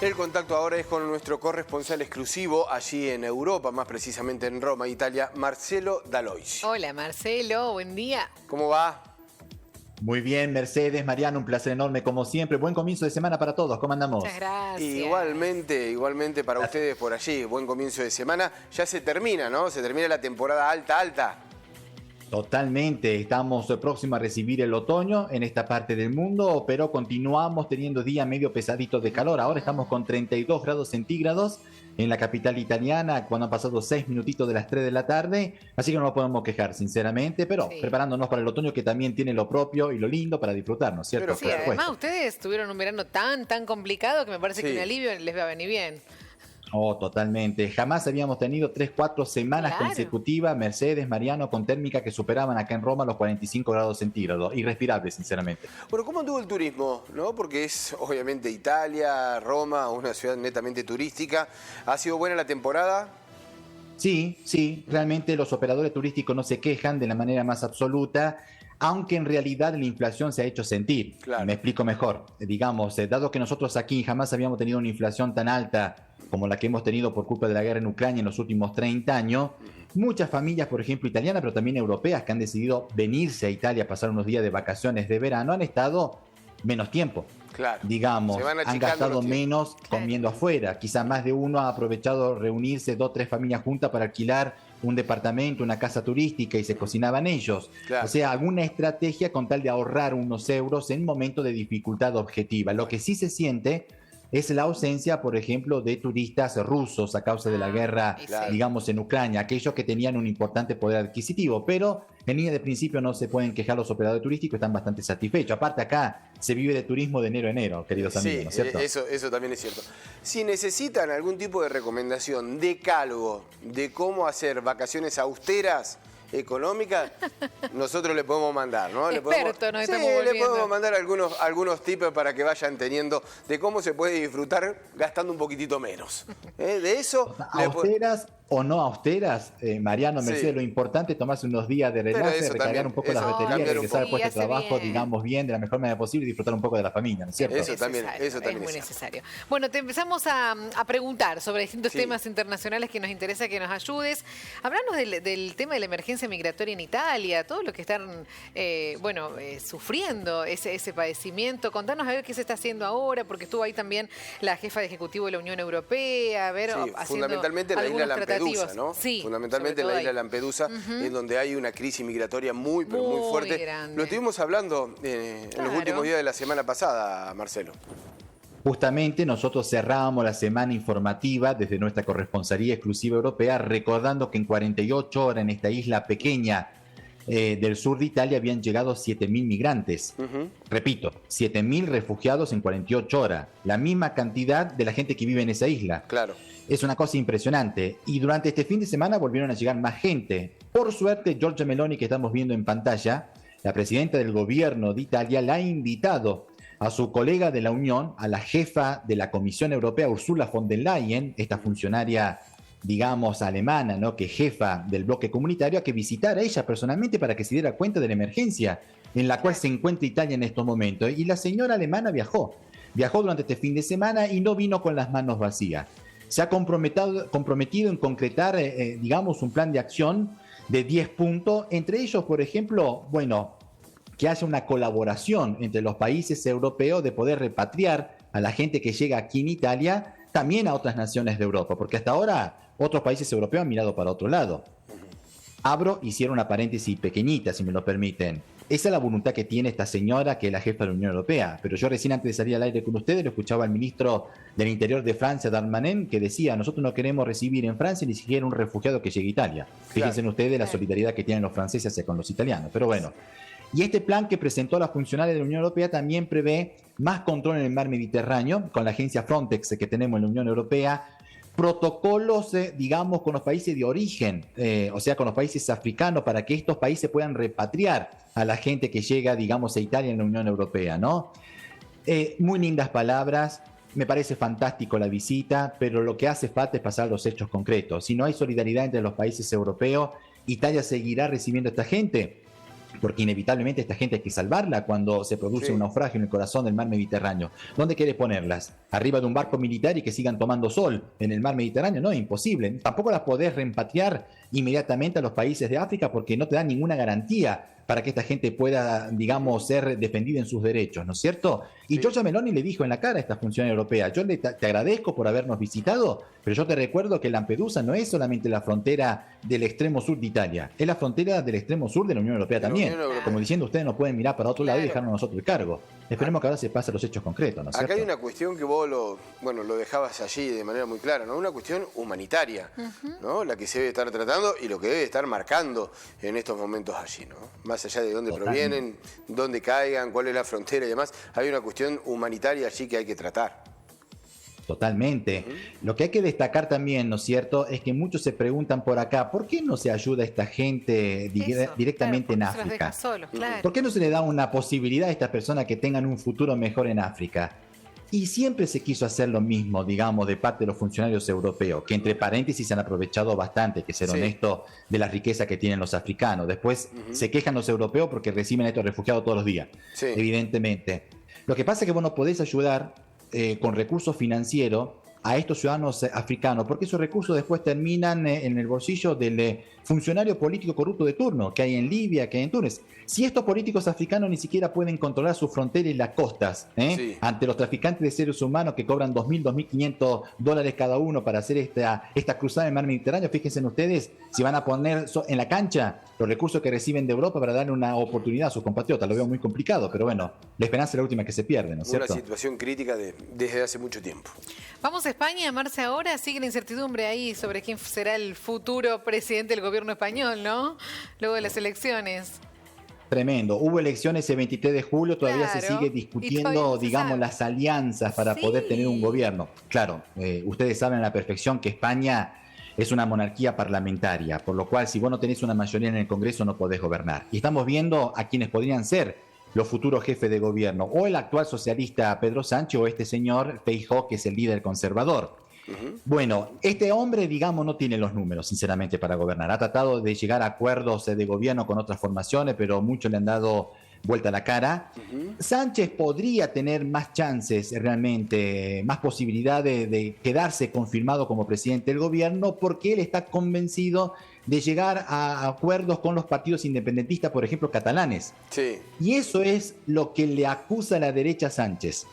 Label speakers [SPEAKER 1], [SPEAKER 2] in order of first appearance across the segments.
[SPEAKER 1] El contacto ahora es con nuestro corresponsal exclusivo allí en Europa, más precisamente en Roma, Italia, Marcelo D'Aloisio.
[SPEAKER 2] Hola Marcelo, buen día.
[SPEAKER 1] ¿Cómo va?
[SPEAKER 3] Muy bien, Mercedes, Mariano, un placer enorme como siempre. Buen comienzo de semana para todos, ¿cómo andamos?
[SPEAKER 2] Muchas gracias.
[SPEAKER 1] Igualmente para ustedes por allí. Buen comienzo de semana. Ya se termina, ¿no? Se termina la temporada alta.
[SPEAKER 3] Totalmente, estamos próximos a recibir el otoño en esta parte del mundo, pero continuamos teniendo días medio pesaditos de calor. Ahora estamos con 32 grados centígrados en la capital italiana, cuando han pasado 6 minutitos de las 3 de la tarde, así que no nos podemos quejar, sinceramente, pero sí, preparándonos para el otoño, que también tiene lo propio y lo lindo para disfrutarnos, ¿cierto?
[SPEAKER 2] Pero sí, además ustedes tuvieron un verano tan complicado que me parece que un alivio les va a venir bien.
[SPEAKER 3] Oh, totalmente. Jamás habíamos tenido 3-4 semanas consecutivas, Mercedes, Mariano, con térmicas que superaban acá en Roma los 45 grados centígrados. Irrespirable, sinceramente.
[SPEAKER 1] Bueno, ¿cómo anduvo el turismo? ¿No? Porque es obviamente Italia, Roma, una ciudad netamente turística. ¿Ha sido buena la temporada?
[SPEAKER 3] Sí, realmente los operadores turísticos no se quejan de la manera más absoluta, aunque en realidad la inflación se ha hecho sentir. Claro. Me explico mejor. Digamos, dado que nosotros aquí jamás habíamos tenido una inflación tan alta como la que hemos tenido por culpa de la guerra en Ucrania en los últimos 30 años, muchas familias, por ejemplo, italianas, pero también europeas, que han decidido venirse a Italia a pasar unos días de vacaciones de verano, han estado menos tiempo. Claro. Digamos, han gastado menos comiendo afuera. Quizá más de uno ha aprovechado reunirse 2 o 3 familias juntas para alquilar un departamento, una casa turística, y se cocinaban ellos. Claro. O sea, alguna estrategia con tal de ahorrar unos euros en momentos de dificultad objetiva. Lo que sí se siente es la ausencia, por ejemplo, de turistas rusos a causa de la guerra, digamos, en Ucrania, aquellos que tenían un importante poder adquisitivo, pero en línea de principio no se pueden quejar los operadores turísticos, están bastante satisfechos. Aparte acá se vive de turismo de enero a enero, queridos amigos, ¿no es cierto?
[SPEAKER 1] Eso también es cierto. Si necesitan algún tipo de recomendación, decálogo de cómo hacer vacaciones austeras, económica, nosotros le podemos mandar, ¿no? Le podemos mandar algunos tips para que vayan teniendo de cómo se puede disfrutar gastando un poquitito menos. De eso...
[SPEAKER 3] ¿Austeras o no austeras, Mariano, Mercedes? Lo importante es tomarse unos días de relax, recargar un poco la batería, regresar después de trabajo, digamos bien, de la mejor manera posible, y disfrutar un poco de la familia, ¿no es cierto?
[SPEAKER 1] Eso también
[SPEAKER 2] es muy necesario. Bueno, te empezamos a preguntar sobre distintos temas internacionales que nos interesa que nos ayudes. Hablamos del tema de la emergencia migratoria en Italia, todo lo que están sufriendo ese padecimiento. Contanos a ver qué se está haciendo ahora, porque estuvo ahí también la jefa de Ejecutivo de la Unión Europea, a ver, haciendo
[SPEAKER 1] fundamentalmente la isla Lampedusa, ¿no?
[SPEAKER 2] Sí,
[SPEAKER 1] fundamentalmente la isla Lampedusa, en donde hay una crisis migratoria muy fuerte.
[SPEAKER 2] Grande.
[SPEAKER 1] Lo estuvimos hablando en los últimos días de la semana pasada, Marcelo.
[SPEAKER 3] Justamente nosotros cerrábamos la semana informativa desde nuestra corresponsalía exclusiva europea, recordando que en 48 horas en esta isla pequeña del sur de Italia habían llegado 7.000 migrantes. Repito, 7.000 refugiados en 48 horas. La misma cantidad de la gente que vive en esa isla. Claro. Es una cosa impresionante. Y durante este fin de semana volvieron a llegar más gente. Por suerte, Giorgia Meloni, que estamos viendo en pantalla, la presidenta del gobierno de Italia, la ha invitado a su colega de la Unión, a la jefa de la Comisión Europea, Ursula von der Leyen, esta funcionaria, digamos, alemana, ¿no?, que es jefa del bloque comunitario, a que visitara a ella personalmente para que se diera cuenta de la emergencia en la cual se encuentra Italia en estos momentos. Y la señora alemana viajó durante este fin de semana y no vino con las manos vacías. Se ha comprometido en concretar, digamos, un plan de acción de 10 puntos, entre ellos, por ejemplo, que haya una colaboración entre los países europeos de poder repatriar a la gente que llega aquí en Italia también a otras naciones de Europa, porque hasta ahora otros países europeos han mirado para otro lado. Hicieron una paréntesis pequeñita, si me lo permiten. Esa es la voluntad que tiene esta señora, que es la jefa de la Unión Europea. Pero yo recién, antes de salir al aire con ustedes, lo escuchaba al ministro del Interior de Francia, Darmanin, que decía: nosotros no queremos recibir en Francia ni siquiera un refugiado que llegue a Italia. Fíjense ustedes la solidaridad que tienen los franceses hacia con los italianos. Pero bueno. Y este plan que presentó la funcionaria de la Unión Europea también prevé más control en el mar Mediterráneo, con la agencia Frontex que tenemos en la Unión Europea, protocolos, digamos, con los países de origen, o sea, con los países africanos, para que estos países puedan repatriar a la gente que llega, digamos, a Italia en la Unión Europea, ¿no? Muy lindas palabras, me parece fantástico la visita, pero lo que hace falta es pasar a los hechos concretos. Si no hay solidaridad entre los países europeos, ¿Italia seguirá recibiendo a esta gente? porque inevitablemente esta gente hay que salvarla cuando se produce un naufragio en el corazón del mar Mediterráneo. ¿Dónde quieres ponerlas? ¿Arriba de un barco militar y que sigan tomando sol en el mar Mediterráneo? No, imposible. Tampoco las podés repatriar inmediatamente a los países de África porque no te dan ninguna garantía para que esta gente pueda, digamos, ser defendida en sus derechos, ¿no es cierto? Y Giorgia Meloni le dijo en la cara a esta funcionaria europea, yo te agradezco por habernos visitado, pero yo te recuerdo que Lampedusa no es solamente la frontera del extremo sur de Italia, es la frontera del extremo sur de la Unión Europea también. Como diciendo, ustedes no pueden mirar para otro lado y dejarnos a nosotros el cargo. Esperemos que ahora se pasen los hechos concretos, ¿no es cierto?
[SPEAKER 1] Acá hay una cuestión que vos lo dejabas allí de manera muy clara, ¿no? Una cuestión humanitaria, ¿no? La que se debe estar tratando y lo que debe estar marcando en estos momentos allí, ¿no? Más allá de dónde provienen, dónde caigan, cuál es la frontera y demás, hay una cuestión humanitaria allí que hay que tratar.
[SPEAKER 3] Totalmente. Lo que hay que destacar también, ¿no es cierto?, es que muchos se preguntan por acá, ¿por qué no se ayuda a esta gente directamente en África? ¿Por qué no se le da una posibilidad a estas personas que tengan un futuro mejor en África? Y siempre se quiso hacer lo mismo, digamos, de parte de los funcionarios europeos, que entre paréntesis se han aprovechado bastante, hay que ser honesto, de la riqueza que tienen los africanos. Después se quejan los europeos porque reciben a estos refugiados todos los días, evidentemente. Lo que pasa es que vos no podés ayudar con recursos financieros a estos ciudadanos africanos, porque esos recursos después terminan en el bolsillo del funcionario político corrupto de turno que hay en Libia, que hay en Túnez. Si estos políticos africanos ni siquiera pueden controlar sus fronteras y las costas, ante los traficantes de seres humanos que cobran $2.000, $2.500 cada uno para hacer esta cruzada en el mar Mediterráneo, fíjense ustedes si van a poner en la cancha los recursos que reciben de Europa para darle una oportunidad a sus compatriotas. Lo veo muy complicado, pero bueno, la esperanza es la última que se pierde, ¿no es cierto?
[SPEAKER 1] Una situación crítica desde hace mucho tiempo.
[SPEAKER 2] Vamos a España, Marce, ahora sigue la incertidumbre ahí sobre quién será el futuro presidente del gobierno español, ¿no? Luego de las elecciones.
[SPEAKER 3] Tremendo. Hubo elecciones el 23 de julio, todavía se sigue discutiendo, digamos, las alianzas para poder tener un gobierno. Claro, ustedes saben a la perfección que España es una monarquía parlamentaria, por lo cual si vos no tenés una mayoría en el Congreso no podés gobernar. Y estamos viendo a quienes podrían ser los futuros jefes de gobierno, o el actual socialista Pedro Sánchez o este señor Feijóo, que es el líder conservador. Bueno, este hombre, digamos, no tiene los números, sinceramente, para gobernar. Ha tratado de llegar a acuerdos de gobierno con otras formaciones, pero muchos le han dado vuelta a la cara. Sánchez podría tener más chances, realmente, más posibilidades de quedarse confirmado como presidente del gobierno, porque él está convencido de llegar a acuerdos con los partidos independentistas, por ejemplo, catalanes. Y eso es lo que le acusa a la derecha a Sánchez,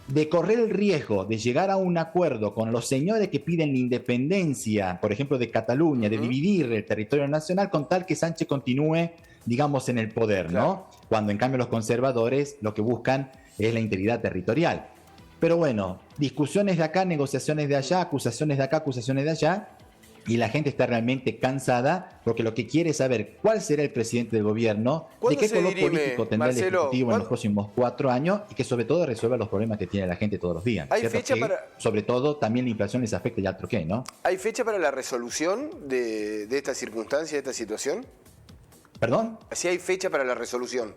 [SPEAKER 3] de correr el riesgo de llegar a un acuerdo con los señores que piden la independencia, por ejemplo, de Cataluña, de dividir el territorio nacional con tal que Sánchez continúe, digamos, en el poder, ¿no? Cuando en cambio los conservadores lo que buscan es la integridad territorial. Pero bueno, discusiones de acá, negociaciones de allá, acusaciones de acá, acusaciones de allá, y la gente está realmente cansada porque lo que quiere es saber cuál será el presidente del gobierno, de qué color político tendrá el Ejecutivo en los próximos 4 años y que sobre todo resuelva los problemas que tiene la gente todos los días.
[SPEAKER 1] ¿Hay fecha para...?
[SPEAKER 3] Sobre todo también la inflación les afecta y al troqué, ¿no?
[SPEAKER 1] ¿Hay fecha para la resolución de esta circunstancia, de esta situación?
[SPEAKER 3] ¿Perdón?
[SPEAKER 1] ¿Sí hay fecha para la resolución?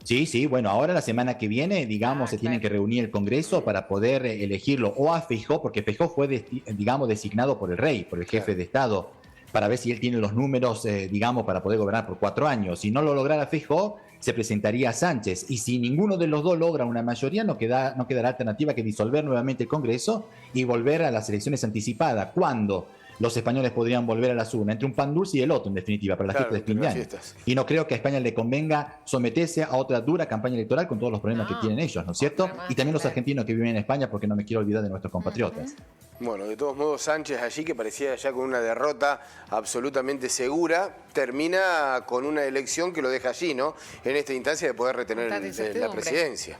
[SPEAKER 3] Sí, bueno, ahora la semana que viene, digamos, se tiene que reunir el Congreso para poder elegirlo o a Feijóo, porque Feijóo fue, digamos, designado por el rey, por el jefe de Estado, para ver si él tiene los números, digamos, para poder gobernar por 4 años. Si no lo lograra Feijóo, se presentaría a Sánchez. Y si ninguno de los dos logra una mayoría, no quedará alternativa que disolver nuevamente el Congreso y volver a las elecciones anticipadas. ¿Cuándo? Los españoles podrían volver a las urnas, entre un pan dulce y el otro, en definitiva, para las fiestas de fin de año. Y no creo que a España le convenga someterse a otra dura campaña electoral con todos los problemas que tienen ellos, ¿no es cierto? Y también los argentinos que viven en España, porque no me quiero olvidar de nuestros compatriotas.
[SPEAKER 1] Bueno, de todos modos, Sánchez allí, que parecía ya con una derrota absolutamente segura, termina con una elección que lo deja allí, ¿no? En esta instancia de poder retener la presidencia.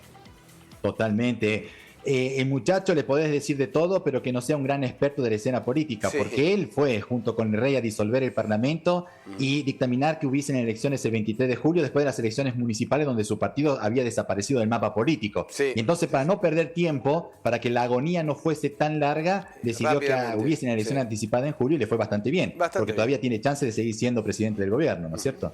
[SPEAKER 3] Totalmente. El muchacho le podés decir de todo, pero que no sea un gran experto de la escena política, porque él fue junto con el rey a disolver el Parlamento y dictaminar que hubiesen elecciones el 23 de julio después de las elecciones municipales donde su partido había desaparecido del mapa político. Y entonces, para no perder tiempo, para que la agonía no fuese tan larga, decidió que hubiesen elecciones anticipadas en julio y le fue bastante bien, porque todavía tiene chance de seguir siendo presidente del gobierno, ¿no es cierto?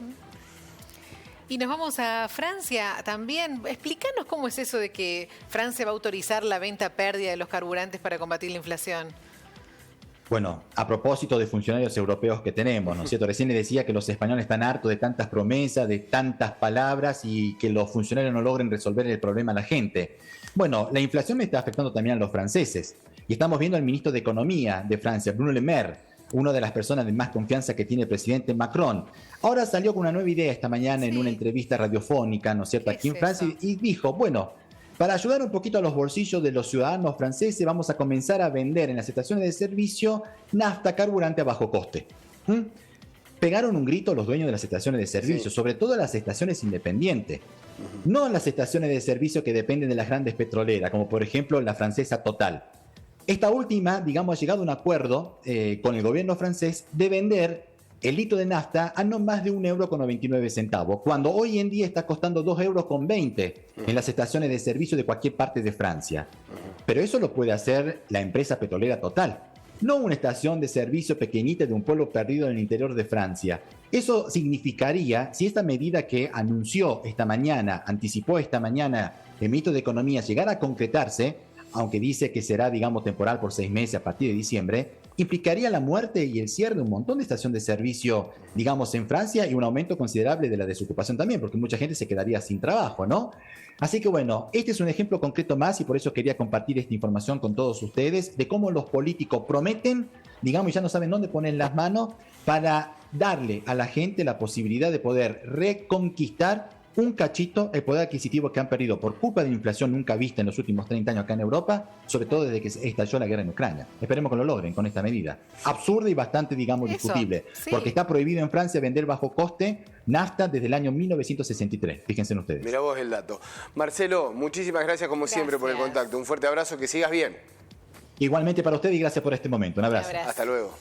[SPEAKER 2] Y nos vamos a Francia también. Explícanos cómo es eso de que Francia va a autorizar la venta pérdida de los carburantes para combatir la inflación.
[SPEAKER 3] Bueno, a propósito de funcionarios europeos que tenemos, ¿no es cierto? Recién le decía que los españoles están hartos de tantas promesas, de tantas palabras y que los funcionarios no logren resolver el problema a la gente. Bueno, la inflación me está afectando también a los franceses. Y estamos viendo al ministro de Economía de Francia, Bruno Le Maire, una de las personas de más confianza que tiene el presidente Macron. Ahora salió con una nueva idea esta mañana en una entrevista radiofónica, ¿no es cierto?, aquí en Francia, y dijo, bueno, para ayudar un poquito a los bolsillos de los ciudadanos franceses, vamos a comenzar a vender en las estaciones de servicio nafta carburante a bajo coste. Pegaron un grito los dueños de las estaciones de servicio, sobre todo las estaciones independientes. No las estaciones de servicio que dependen de las grandes petroleras, como por ejemplo la francesa Total. Esta última, digamos, ha llegado a un acuerdo con el gobierno francés de vender el litro de nafta a no más de 1,99 €, cuando hoy en día está costando 2,20 € en las estaciones de servicio de cualquier parte de Francia. Pero eso lo puede hacer la empresa petrolera Total, no una estación de servicio pequeñita de un pueblo perdido en el interior de Francia. Eso significaría, si esta medida que anunció esta mañana, anticipó esta mañana el ministro de Economía, llegara a concretarse, aunque dice que será, digamos, temporal por 6 meses a partir de diciembre, implicaría la muerte y el cierre de un montón de estaciones de servicio, digamos, en Francia, y un aumento considerable de la desocupación también, porque mucha gente se quedaría sin trabajo, ¿no? Así que bueno, este es un ejemplo concreto más y por eso quería compartir esta información con todos ustedes de cómo los políticos prometen, digamos, y ya no saben dónde poner las manos para darle a la gente la posibilidad de poder reconquistar un cachito el poder adquisitivo que han perdido por culpa de la inflación nunca vista en los últimos 30 años acá en Europa, sobre todo desde que estalló la guerra en Ucrania. Esperemos que lo logren con esta medida. Absurda y bastante, digamos, discutible, porque está prohibido en Francia vender bajo coste nafta desde el año 1963. Fíjense ustedes.
[SPEAKER 1] Mirá vos el dato. Marcelo, muchísimas gracias como siempre por el contacto. Un fuerte abrazo, que sigas bien.
[SPEAKER 3] Igualmente para usted y gracias por este momento. Un abrazo.
[SPEAKER 1] Hasta luego.